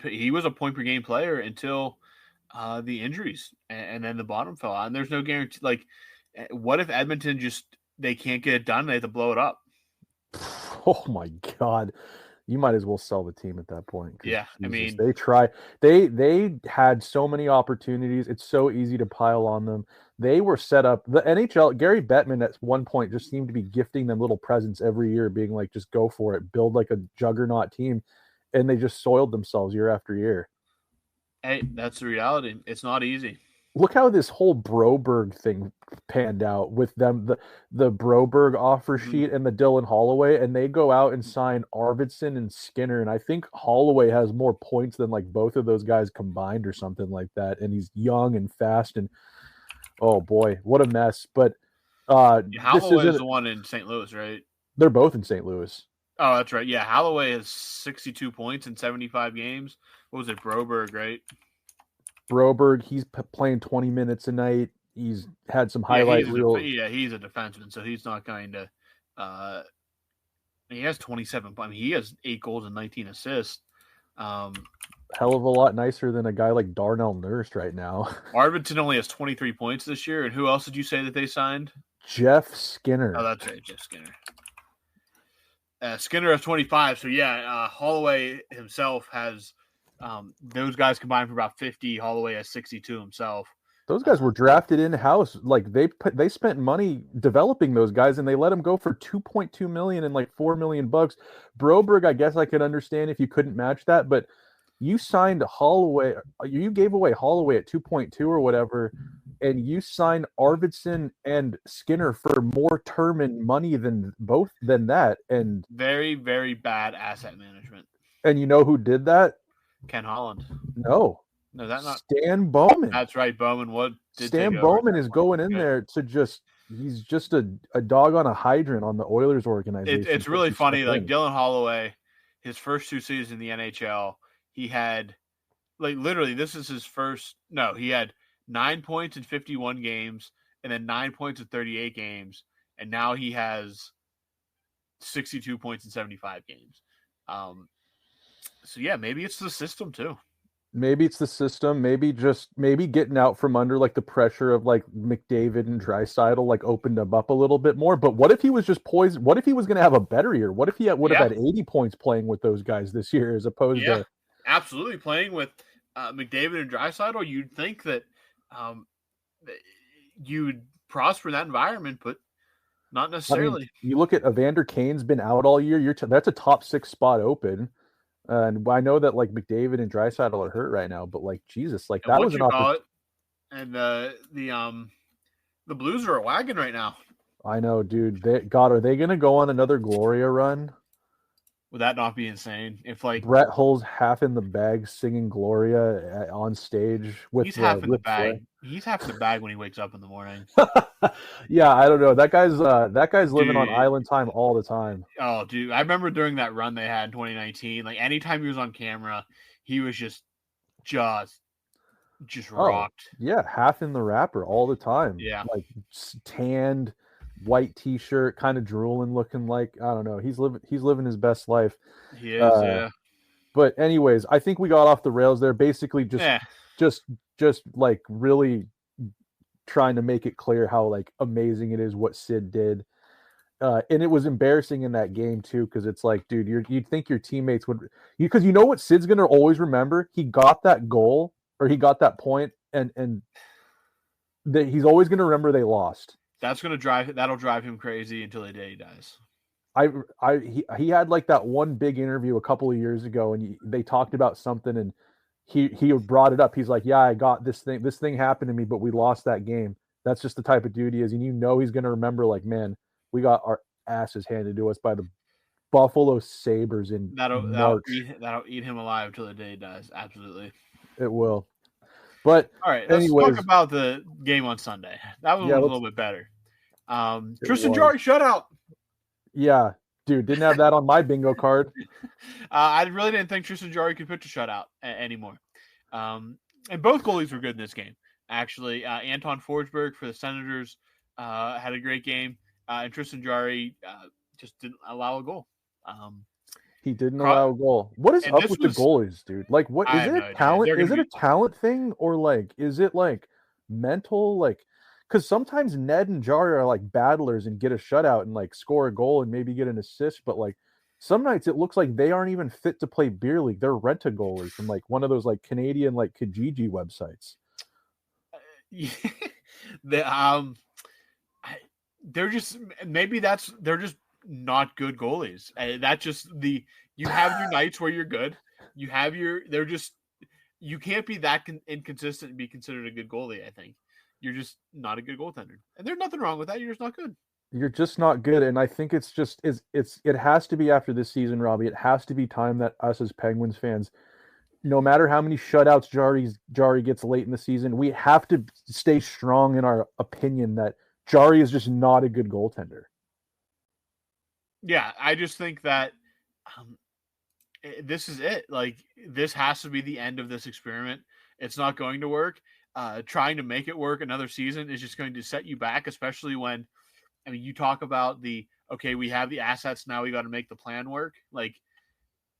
he was a point per game player until the injuries, and then the bottom fell out. And there's no guarantee. What if Edmonton they can't get it done? They have to blow it up. Oh my God! You might as well sell the team at that point. Yeah, Jesus, I mean, they had so many opportunities. It's so easy to pile on them. They were set up. The NHL, Gary Bettman at one point just seemed to be gifting them little presents every year, being like, just go for it, build like a juggernaut team. And they just soiled themselves year after year. hey, that's the reality. It's not easy. Look how this whole Broberg thing panned out with them, the Broberg offer sheet and the Dylan Holloway, and they go out and sign Arvidsson and Skinner, and I think Holloway has more points than like both of those guys combined or something like that, and he's young and fast, and oh boy, what a mess. But Holloway is the one in St. Louis, right? They're both in St. Louis. Oh, that's right. Yeah, Holloway has 62 points in 75 games. What was it, Broberg, right? Broberg, he's playing 20 minutes a night. He's had some highlight reels. He's a defenseman, so he's not going to. He has 27. I mean, he has 8 goals and 19 assists. Hell of a lot nicer than a guy like Darnell Nurse right now. Arvidsson only has 23 points this year, and who else did you say that they signed? Jeff Skinner. Oh, that's right, Jeff Skinner. Skinner has 25. So yeah, Holloway himself has. Those guys combined for about 50. Holloway has 62 himself. Those guys were drafted in-house. Like they spent money developing those guys, and they let them go for $2.2 million and like $4 million. Broberg, I guess I could understand if you couldn't match that, but you signed Holloway. You gave away Holloway at 2.2 or whatever, and you signed Arvidsson and Skinner for more term and money than that. And very, very bad asset management. And you know who did that? Ken Holland. No, that's not Stan Bowman. That's right, Bowman. Stan Bowman is going in there to he's just a dog on a hydrant on the Oilers organization. It's really funny. Like Dylan Holloway, his first 2 seasons in the NHL, he had like literally this is his first. No, he had 9 points in 51 games, and then 9 points in 38 games, and now he has 62 points in 75 games. So yeah, maybe it's the system too. Maybe it's the system. Maybe getting out from under like the pressure of like McDavid and Draisaitl like opened him up a little bit more. But what if he was just poised? What if he was going to have a better year? What if he would have had 80 points playing with those guys this year as opposed to absolutely playing with McDavid and Draisaitl? You'd think that you'd prosper in that environment, but not necessarily. I mean, you look at Evander Kane's been out all year. That's a top 6 spot open. And I know that like McDavid and Draisaitl are hurt right now, but like Jesus, like that was an opportunity. And the Blues are a wagon right now. I know, dude. Are they going to go on another Gloria run? Would that not be insane? If like Brett Hull's half in the bag singing Gloria on stage with he's half in the bag. He's half in the bag when he wakes up in the morning. Yeah, I don't know. That guy's living on island time all the time. Oh, dude, I remember during that run they had in 2019. Like anytime he was on camera, he was just rocked. Yeah, half in the wrapper all the time. Yeah, like tanned, white T-shirt, kind of drooling, looking like I don't know. He's living his best life. He is. Yeah. But anyways, I think we got off the rails there. Basically, just like really trying to make it clear how like amazing it is what Sid did. And it was embarrassing in that game too, because it's like, dude, you'd think your teammates would, because you know what Sid's gonna always remember? He got that goal or he got that point, and that he's always gonna remember they lost. That'll drive him crazy until the day he dies. He had like that one big interview a couple of years ago, and they talked about something, and he brought it up. He's like, yeah, I got this thing. This thing happened to me, but we lost that game. That's just the type of dude he is. And he's going to remember like, man, we got our asses handed to us by the Buffalo Sabres in March. That'll eat him alive until the day he dies. Absolutely. It will. But all right, let's talk about the game on Sunday. That was a little bit better. Tristan Jarry shutout. Yeah, dude, didn't have that on my bingo card. I really didn't think Tristan Jarry could pitch a shutout anymore. And both goalies were good in this game. Actually, Anton Forsberg for the Senators had a great game, and Tristan Jarry just didn't allow a goal. He didn't allow a goal. What is up with the goalies, dude? Like, what is it? Talent? Is it a talent thing, or like, is it like mental? Like, because sometimes Ned and Jarry are like battlers and get a shutout and like score a goal and maybe get an assist, but like Some nights it looks like they aren't even fit to play beer league. They're rent-a-goalies from like one of those like Canadian like Kijiji websites. They're just they're just not good goalies. That's just you have your nights where you're good. You have you can't be that inconsistent and be considered a good goalie. I think you're just not a good goaltender, and there's nothing wrong with that. You're just not good. You're just not good, and I think it has to be after this season, Robbie. It has to be time that us as Penguins fans, no matter how many shutouts Jari gets late in the season, we have to stay strong in our opinion that Jari is just not a good goaltender. Yeah, I just think that this is it. Like, this has to be the end of this experiment. It's not going to work. Trying to make it work another season is just going to set you back, especially when, I mean, you talk about okay, we have the assets now, we got to make the plan work. Like,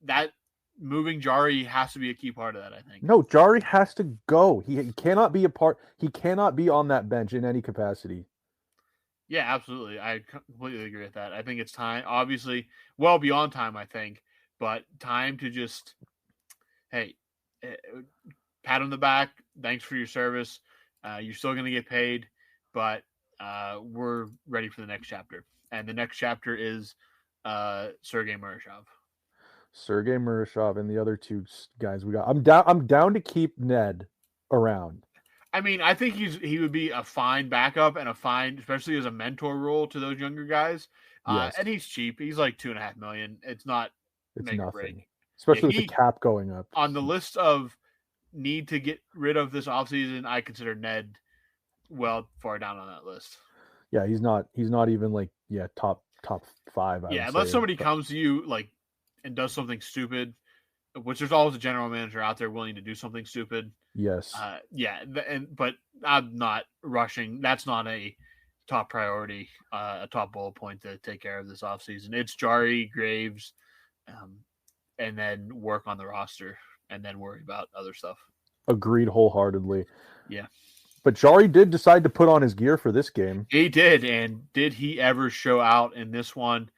that moving Jari has to be a key part of that, I think. No, Jari has to go. He cannot be he cannot be on that bench in any capacity. Yeah, absolutely. I completely agree with that. I think it's time, obviously, well beyond time, I think, but time to just, hey, pat on the back. Thanks for your service. You're still going to get paid, but we're ready for the next chapter. And the next chapter is Sergei Murashov. Sergei Murashov and the other two guys we got. I'm down to keep Ned around. I mean, I think he would be a fine backup and especially as a mentor role to those younger guys. Yes. And he's cheap. He's like $2.5 million. It's not make or break. Especially with the cap going up. On the list of need to get rid of this offseason, I consider Ned well far down on that list. Yeah, he's not even like top 5. Unless somebody comes to you like and does something stupid, which there's always a general manager out there willing to do something stupid. Yes. But I'm not rushing. That's not a top priority, a top bullet point to take care of this offseason. It's Jari, Graves, and then work on the roster, and then worry about other stuff. Agreed wholeheartedly. Yeah. But Jari did decide to put on his gear for this game. He did, and did he ever show out in this one?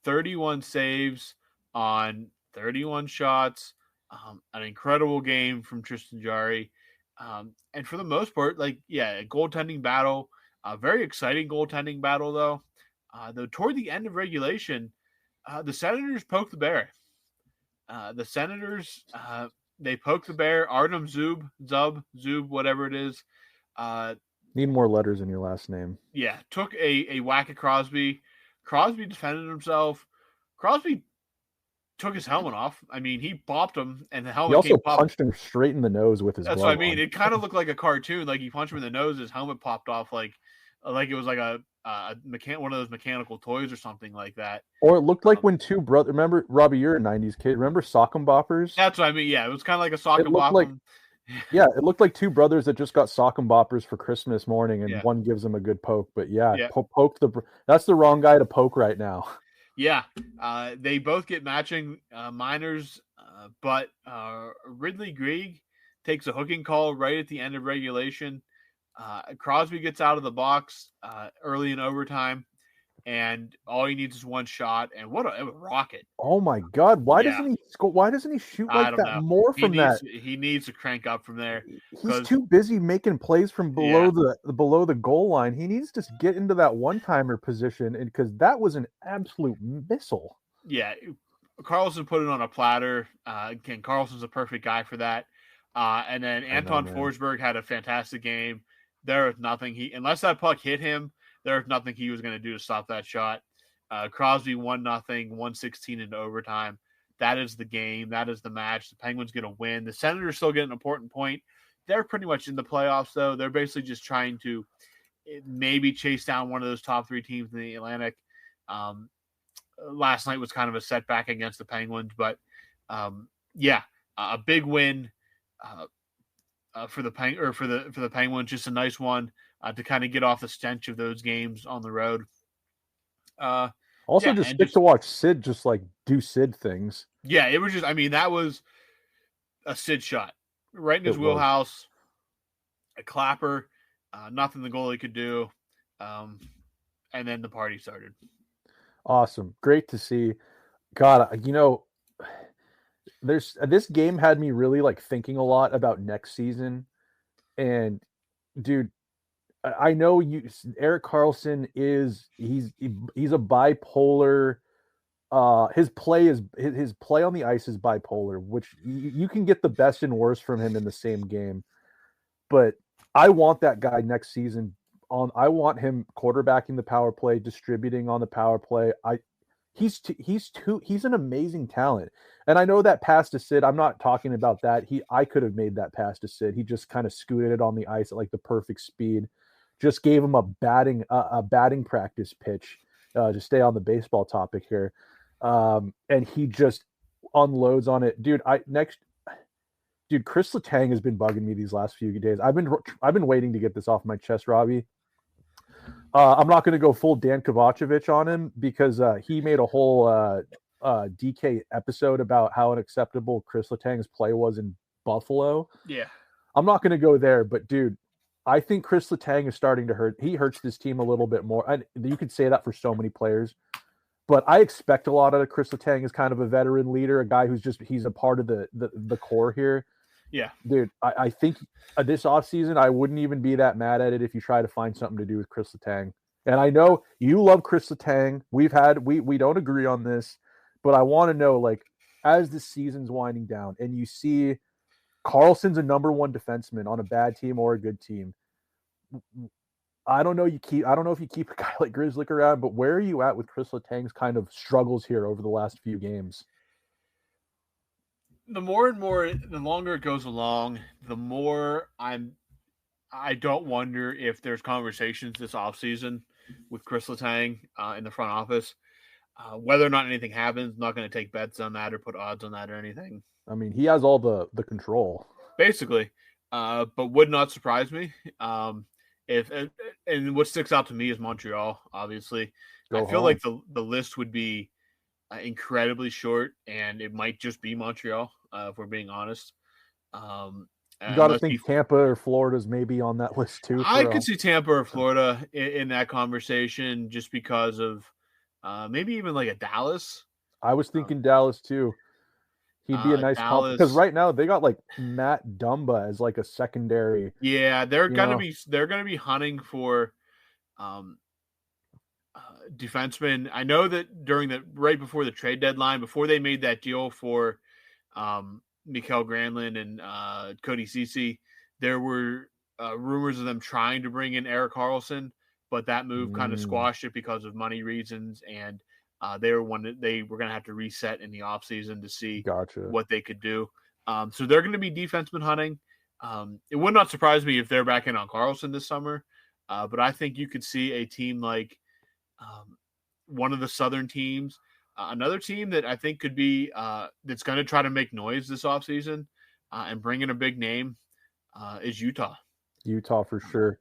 31 saves on 31 shots. An incredible game from Tristan Jari. And for the most part, a goaltending battle. A very exciting goaltending battle, though. Though toward the end of regulation, the Senators poked the bear. The Senators, they poked the bear. Artem Zub, whatever it is. Need more letters in your last name. Yeah, took a whack at Crosby. Crosby defended himself. Crosby took his helmet off. I mean, he bopped him, and the helmet. He also punched him straight in the nose with his. That's what I mean. It kind of looked like a cartoon. Like he punched him in the nose, his helmet popped off, like it was like one of those mechanical toys or something like that. Or it looked like when two brothers. Remember, Robbie, you're a '90s kid. Remember Sock'em Boppers? That's what I mean. Yeah, it was kind of like a Sock'em Bopper. Yeah, it looked like two brothers that just got Sock'em Boppers for Christmas morning, and one gives them a good poke. But poke that's the wrong guy to poke right now. Yeah, they both get matching minors, but Ridley Greig takes a hooking call right at the end of regulation. Crosby gets out of the box early in overtime, and all he needs is one shot. And what a rocket! Oh my God! Why doesn't he score? Why doesn't he shoot like that more from that? He needs to crank up from there. He's too busy making plays from below the goal line. He needs to get into that one-timer position, and because that was an absolute missile. Yeah, Carlson put it on a platter. Again, Carlson's a perfect guy for that. And then Anton Forsberg had a fantastic game. There was nothing unless that puck hit him, there was nothing he was going to do to stop that shot. Crosby 1-0, 1:16 into overtime. That is the game. That is the match. The Penguins get a win. The Senators still get an important point. They're pretty much in the playoffs, though. They're basically just trying to maybe chase down one of those top 3 teams in the Atlantic. Last night was kind of a setback against the Penguins, but a big win for the Penguins. Just a nice one to kind of get off the stench of those games on the road. Just to watch Sid just like do Sid things. Yeah, it was just. I mean, that was a Sid shot right in his wheelhouse. A clapper, nothing the goalie could do, and then the party started. Awesome, great to see. God, this game had me really like thinking a lot about next season. And dude, I know Erik Karlsson he's a bipolar. His play on the ice is bipolar, which you can get the best and worst from him in the same game. But I want that guy next season I want him quarterbacking the power play, distributing on the power play. He's an amazing talent. And I know that pass to Sid, I'm not talking about that. I could have made that pass to Sid. He just kind of scooted it on the ice at like the perfect speed. Just gave him a batting practice pitch to stay on the baseball topic here. And he just unloads on it. Dude, Chris Letang has been bugging me these last few days. I've been waiting to get this off my chest, Robbie. I'm not going to go full Dan Kovacevic on him because he made a whole DK episode about how unacceptable Chris Letang's play was in Buffalo. Yeah. I'm not going to go there, but dude, I think Chris Letang is starting to hurt. He hurts this team a little bit more. And you could say that for so many players, but I expect a lot out of Chris Letang as kind of a veteran leader, a guy he's a part of the core here. Yeah. Dude, I think this offseason, I wouldn't even be that mad at it if you try to find something to do with Chris Letang. And I know you love Chris Letang. We don't agree on this, but I want to know, like, as the season's winding down and you see Karlsson's a number one defenseman on a bad team or a good team, I don't know if you keep a guy like Grzelcyk around, but where are you at with Chris Letang's kind of struggles here over the last few games? The longer it goes along, the more I don't wonder if there's conversations this offseason with Chris Letang in the front office. Whether or not anything happens, I'm not going to take bets on that or put odds on that or anything. I mean, he has all the control. Basically. But would not surprise me. And what sticks out to me is Montreal, obviously. I feel like the list would be incredibly short, and it might just be Montreal, if we're being honest. You got to think Tampa or Florida's maybe on that list too. I could see Tampa or Florida in that conversation just because of maybe even like a Dallas. I was thinking Dallas too. He'd be a nice help because right now they got like Matt Dumba as like a secondary. Yeah, they're gonna be hunting for defensemen. I know that right before the trade deadline, before they made that deal for Mikael Granlund and Cody Ceci, there were rumors of them trying to bring in Erik Karlsson, but that move kind of squashed it because of money reasons, and they were going to have to reset in the offseason to see what they could do. So they're going to be defenseman hunting. It would not surprise me if they're back in on Karlsson this summer, but I think you could see a team like one of the Southern teams, another team that I think could be that's going to try to make noise this offseason and bring in a big name is Utah. Utah for sure.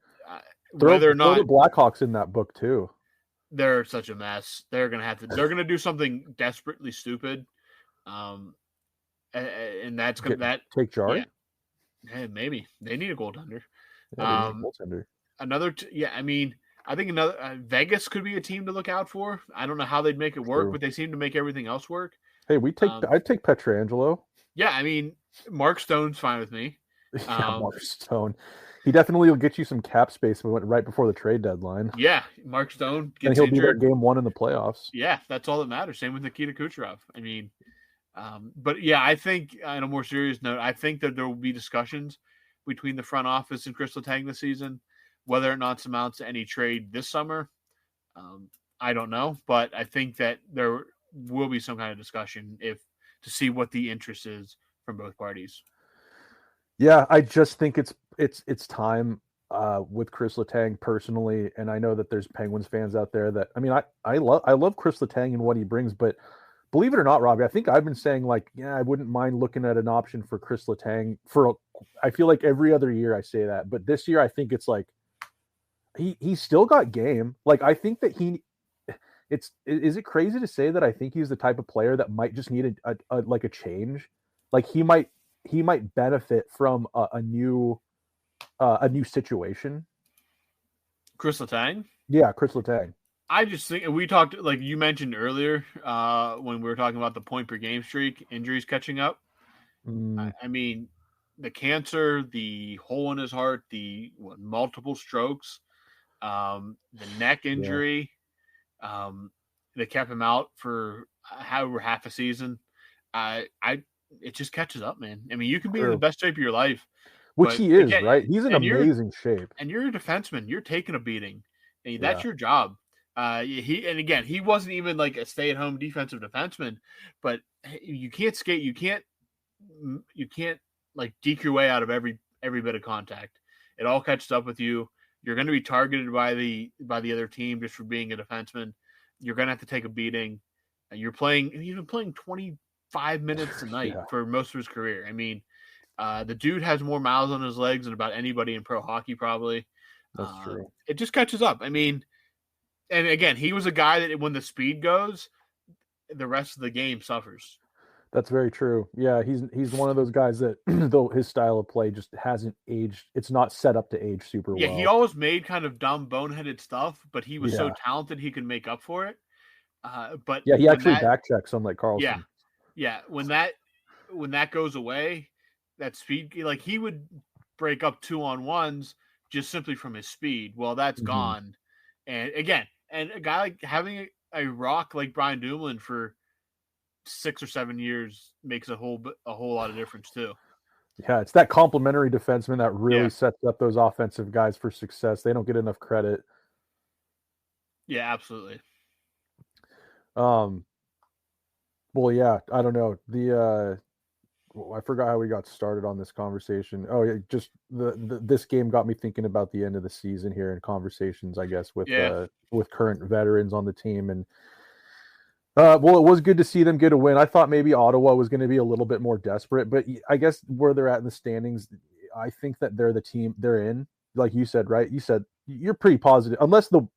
Whether or not the Blackhawks in that book too. They're such a mess. They're going to do something desperately stupid. And that's going to take Jarry. Yeah, maybe they need a goaltender. I think another Vegas could be a team to look out for. I don't know how they'd make it work, but they seem to make everything else work. Hey, I'd take Pietrangelo. Yeah, I mean, Mark Stone's fine with me. Mark Stone. He definitely will get you some cap space right before the trade deadline. Yeah, Mark Stone gets and he'll injured. Be there game one in the playoffs. Yeah, that's all that matters. Same with Nikita Kucherov. I mean, but yeah, I think on a more serious note, I think that there will be discussions between the front office and Chris Letang this season. Whether or not it amounts to any trade this summer, I don't know. But I think that there will be some kind of discussion to see what the interest is from both parties. Yeah, I just think it's time with Chris Letang personally, and I know that there's Penguins fans out there that I love Chris Letang and what he brings, but believe it or not, Robbie, I think I've been saying I wouldn't mind looking at an option for Chris Letang I feel like every other year I say that, but this year I think it's like he's still got game. Like I think that is it crazy to say that I think he's the type of player that might just need a change? Like he might benefit from a new situation. Chris Letang? Yeah, Chris Letang. I just think we talked, like you mentioned earlier, when we were talking about the point per game streak, injuries catching up. I mean, the cancer, the hole in his heart, the multiple strokes, the neck injury, that kept him out for however half a season. It just catches up, man. I mean, you can be in the best shape of your life, which but he is, again, right? He's in amazing shape, and you're a defenseman. You're taking a beating, and that's your job. He wasn't even like a stay-at-home defensive defenseman, but you can't skate. You can't like deke your way out of every bit of contact. It all catches up with you. You're going to be targeted by the other team just for being a defenseman. You're going to have to take a beating. He's been playing 25 minutes a night for most of his career. I mean, the dude has more miles on his legs than about anybody in pro hockey, probably. That's true. It just catches up. I mean, and again, he was a guy that when the speed goes, the rest of the game suffers. That's very true. Yeah, he's one of those guys that, though his style of play just hasn't aged. It's not set up to age super well. Yeah, he always made kind of dumb, boneheaded stuff, but he was so talented he could make up for it. But he actually backchecks unlike Carlson. Yeah. When that goes away, that speed, like he would break up 2-on-1s just simply from his speed. Well, that's gone. And again, a guy like having a rock like Brian Dumoulin for 6 or 7 years makes a whole lot of difference too. Yeah, it's that complementary defenseman that really sets up those offensive guys for success. They don't get enough credit. Yeah, absolutely. Well, yeah, I don't know. I forgot how we got started on this conversation. Oh, yeah, just this game got me thinking about the end of the season here and conversations, I guess, with current veterans on the team. And well, it was good to see them get a win. I thought maybe Ottawa was going to be a little bit more desperate, but I guess where they're at in the standings, I think that they're the team they're in. Like you said, right? You said you're pretty positive, unless the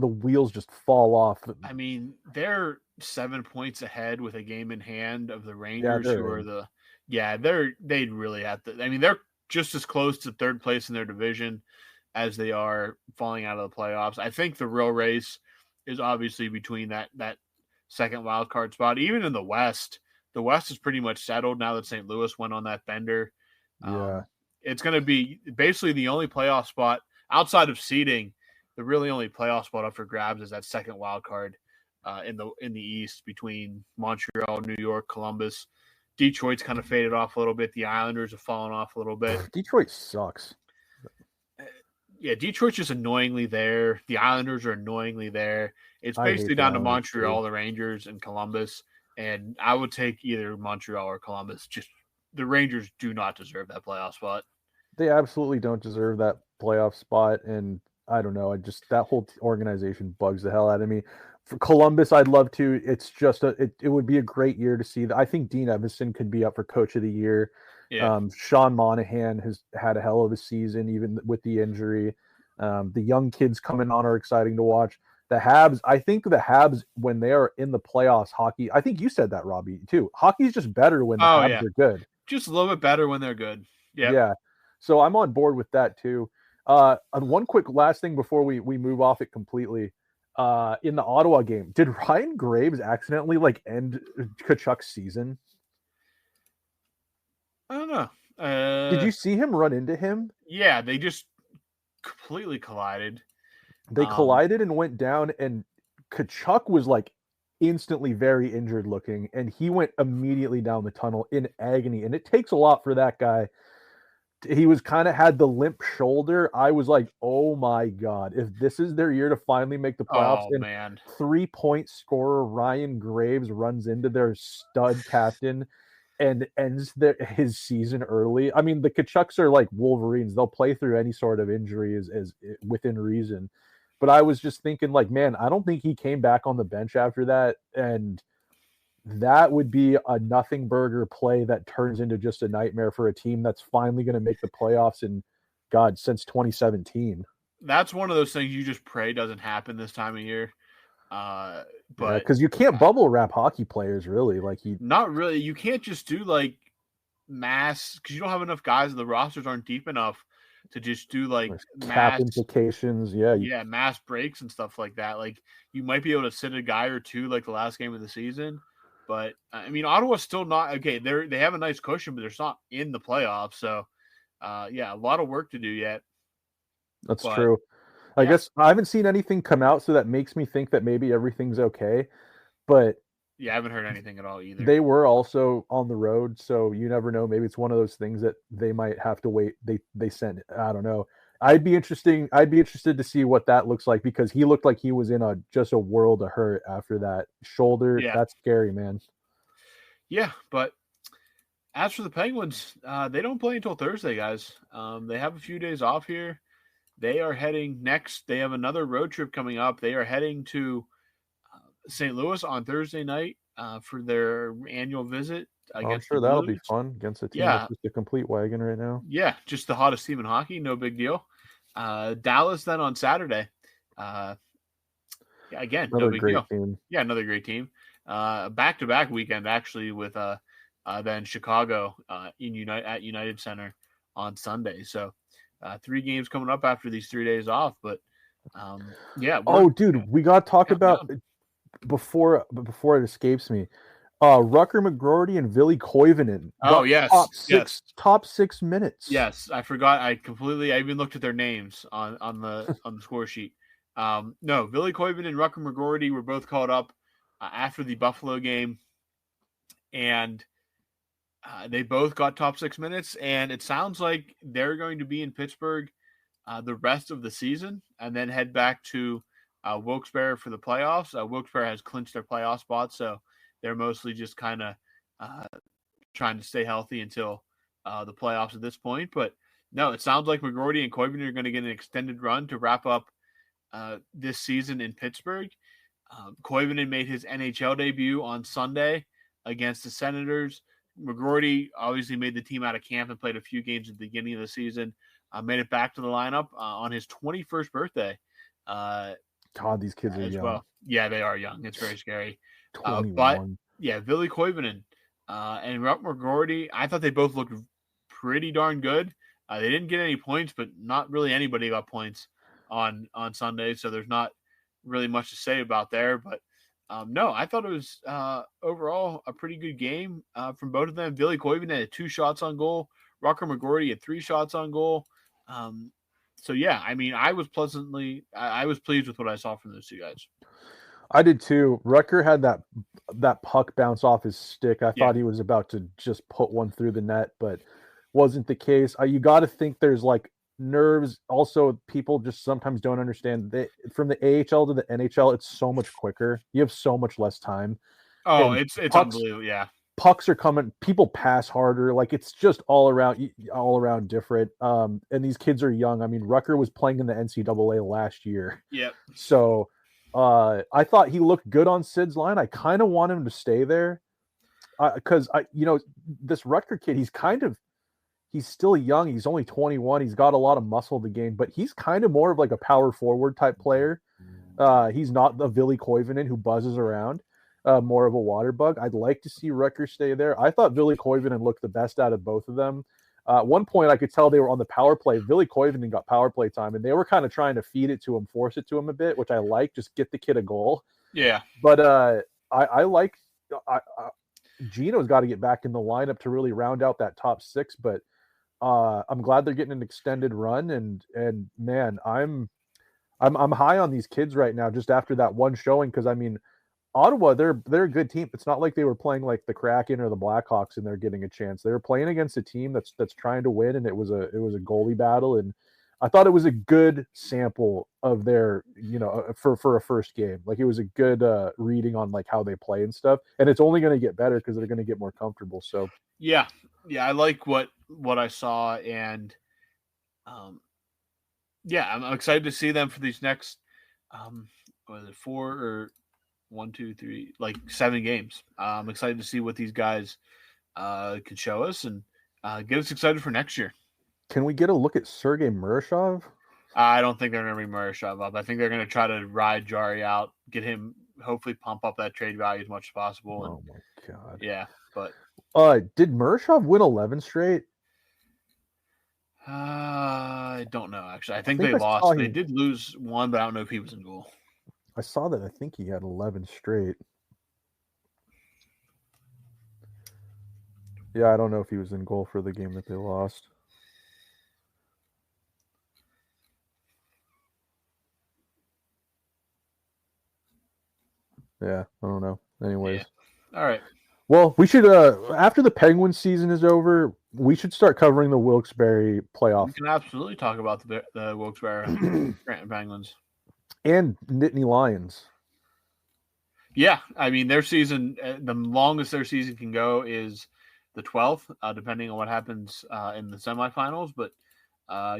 wheels just fall off. I mean, they're 7 points ahead with a game in hand of the Rangers, who are they'd really have to. I mean, they're just as close to third place in their division as they are falling out of the playoffs. I think the real race is obviously between that second wild card spot. Even in the West is pretty much settled now that St. Louis went on that bender. It's going to be basically the only playoff spot outside of seeding. The really only playoff spot up for grabs is that second wild card in the East between Montreal, New York, Columbus. Detroit's kind of faded off a little bit. The Islanders have fallen off a little bit. Detroit sucks. Yeah, Detroit's just annoyingly there. The Islanders are annoyingly there. It's basically down to Montreal, the Rangers, and Columbus. And I would take either Montreal or Columbus. Just the Rangers do not deserve that playoff spot. They absolutely don't deserve that playoff spot. And I don't know. That whole organization bugs the hell out of me. For Columbus, I'd love to. It's just it would be a great year to see. I think Dean Evason could be up for Coach of the Year. Yeah. Sean Monahan has had a hell of a season, even with the injury. The young kids coming on are exciting to watch. The Habs, I think the Habs, when they are in the playoffs, hockey, I think you said that, Robbie, too. Hockey's just better when the Habs are good. Just a little bit better when they're good. Yeah. So I'm on board with that, too. And one quick last thing before we move off it completely. In the Ottawa game, did Ryan Graves accidentally end Tkachuk's season? I don't know. Did you see him run into him? Yeah, they just completely collided. They collided and went down, and Tkachuk was instantly very injured looking, and he went immediately down the tunnel in agony. And it takes a lot for that guy. He was kind of had the limp shoulder. I was like, oh my God, if this is their year to finally make the playoffs, 3-point scorer Ryan Graves runs into their stud captain and ends his season early. I mean, the Tkachuks are like Wolverines. They'll play through any sort of injury as within reason. But I was just thinking, man, I don't think he came back on the bench after that. And that would be a nothing burger play that turns into just a nightmare for a team that's finally going to make the playoffs since 2017. That's one of those things you just pray doesn't happen this time of year. But because you can't bubble wrap hockey players, really. Not really. You can't just do mass because you don't have enough guys. The rosters aren't deep enough to just do like cap implications. Yeah, mass breaks and stuff like that. Like you might be able to sit a guy or two like the last game of the season, but I mean Ottawa's still not okay. They have a nice cushion, but they're not in the playoffs. So yeah, a lot of work to do yet. That's true. I guess I haven't seen anything come out, so that makes me think that maybe everything's okay. But yeah, I haven't heard anything at all either. They were also on the road, so you never know. Maybe it's one of those things that they might have to wait. They sent. I don't know. I'd be interested to see what that looks like, because he looked like he was in just a world of hurt after that shoulder. Yeah. That's scary, man. Yeah, but as for the Penguins, they don't play until Thursday, guys. They have a few days off here. They are heading next. They have another road trip coming up. They are heading to St. Louis on Thursday night for their annual visit. I'm sure that'll be fun against a team that's just a complete wagon right now. Yeah, just the hottest team in hockey. No big deal. Dallas then on Saturday. Again, another no big great deal. Team. Yeah, another great team. Back-to-back weekend actually with then Chicago at United Center on Sunday. So 3 games coming up after these 3 days off. But yeah. Oh, dude, we got to talk about before it escapes me. Rucker McGroarty and Ville Koivunen. Oh, yes. Top 6 minutes. Yes, I forgot. I even looked at their names on the score sheet. No, Ville Koivunen and Rucker McGroarty were both called up after the Buffalo game, and they both got top 6 minutes, and it sounds like they're going to be in Pittsburgh the rest of the season and then head back to Wilkes-Barre for the playoffs. Wilkes-Barre has clinched their playoff spot, so they're mostly just kind of trying to stay healthy until the playoffs at this point. But no, it sounds like McGroarty and Koivunen are going to get an extended run to wrap up this season in Pittsburgh. Koivunen made his NHL debut on Sunday against the Senators. McGroarty obviously made the team out of camp and played a few games at the beginning of the season. Made it back to the lineup on his 21st birthday. God, these kids are young. Well. Yeah, they are young. It's very scary. 21. But yeah, Ville Koivunen and Rucker McGroarty, I thought they both looked pretty darn good. They didn't get any points, but not really anybody got points on Sunday, so there's not really much to say about there. But no, I thought it was overall a pretty good game from both of them. Ville Koivunen had 2 shots on goal. Rucker McGroarty had 3 shots on goal. So yeah, I mean, I was pleased with what I saw from those 2 guys. I did too. Rucker had that puck bounce off his stick. I thought he was about to just put one through the net, but wasn't the case. You got to think there's like nerves. Also, people just sometimes don't understand that from the AHL to the NHL, it's so much quicker. You have so much less time. Oh, it's unbelievable. Yeah. Pucks are coming. People pass harder. Like it's just all around different. And these kids are young. I mean, Rucker was playing in the NCAA last year. Yep. So I thought he looked good on Sid's line. I kind of want him to stay there because this Rucker kid, he's still young. He's only 21. He's got a lot of muscle to gain, but he's kind of more of like a power forward type player. He's not the Ville Koivunen who buzzes around. More of a water bug. I'd like to see Rucker stay there. I thought Ville Koivunen looked the best out of both of them. At one point, I could tell they were on the power play. Ville Koivunen got power play time, and they were kind of trying to feed it to him, force it to him a bit, which I like. Just get the kid a goal. Yeah. But I like Gino's got to get back in the lineup to really round out that top 6. But I'm glad they're getting an extended run, and man, I'm high on these kids right now. Just after that one showing, because I mean, Ottawa, they're a good team. It's not like they were playing like the Kraken or the Blackhawks and they're getting a chance. They were playing against a team that's trying to win, and it was a goalie battle. And I thought it was a good sample of their, for a first game. Like it was a good reading on like how they play and stuff. And it's only going to get better because they're going to get more comfortable. So yeah, I like what I saw, and yeah, I'm excited to see them for these next 4 or 1, 2, 3, like 7 games. I'm excited to see what these guys can show us and get us excited for next year. Can we get a look at Sergei Murashov? I don't think they're going to bring Murashov up. I think they're going to try to ride Jari out, get him, hopefully pump up that trade value as much as possible. Oh my God. Yeah, but did Murashov win 11 straight? I don't know, actually. I think I they saw lost. They him- did lose one, but I don't know if he was in goal. I saw that. I think he had 11 straight. Yeah, I don't know if he was in goal for the game that they lost. Yeah, I don't know. Anyways. Yeah. All right. Well, we should after the Penguins season is over, we should start covering the Wilkes-Barre playoff. We can absolutely talk about the Wilkes-Barre Penguins and Nittany Lions. Yeah, I mean their season, the longest their season can go is the 12th, depending on what happens in the semifinals. But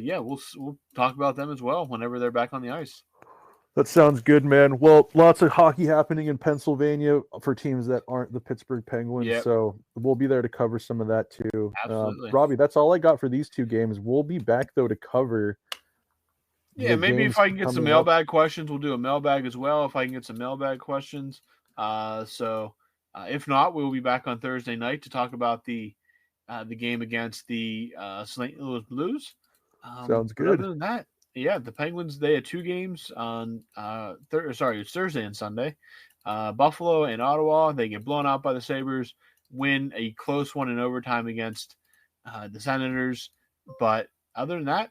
yeah, we'll talk about them as well whenever they're back on the ice. That sounds good, man. Well, lots of hockey happening in Pennsylvania for teams that aren't the Pittsburgh Penguins. Yep. So we'll be there to cover some of that too. Absolutely. Robbie, that's all I got for these two games. We'll be back though to cover. Yeah, maybe if I can get some mailbag questions, we'll do a mailbag as well. If I can get some mailbag questions. If not, we'll be back on Thursday night to talk about the game against the St. Louis Blues. Sounds good. Other than that, yeah, the Penguins, they had two games on it's Thursday and Sunday. Buffalo and Ottawa, they get blown out by the Sabres, win a close one in overtime against the Senators. But other than that,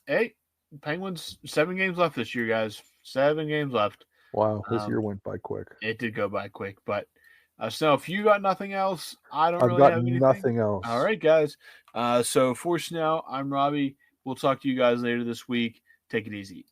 hey, Penguins, 7 games left this year, guys. 7 games left. Wow, this year went by quick. It did go by quick, but so if you got nothing else, I don't really got have anything. Nothing else. All right, guys. So for Snell, I'm Robbie. We'll talk to you guys later this week. Take it easy.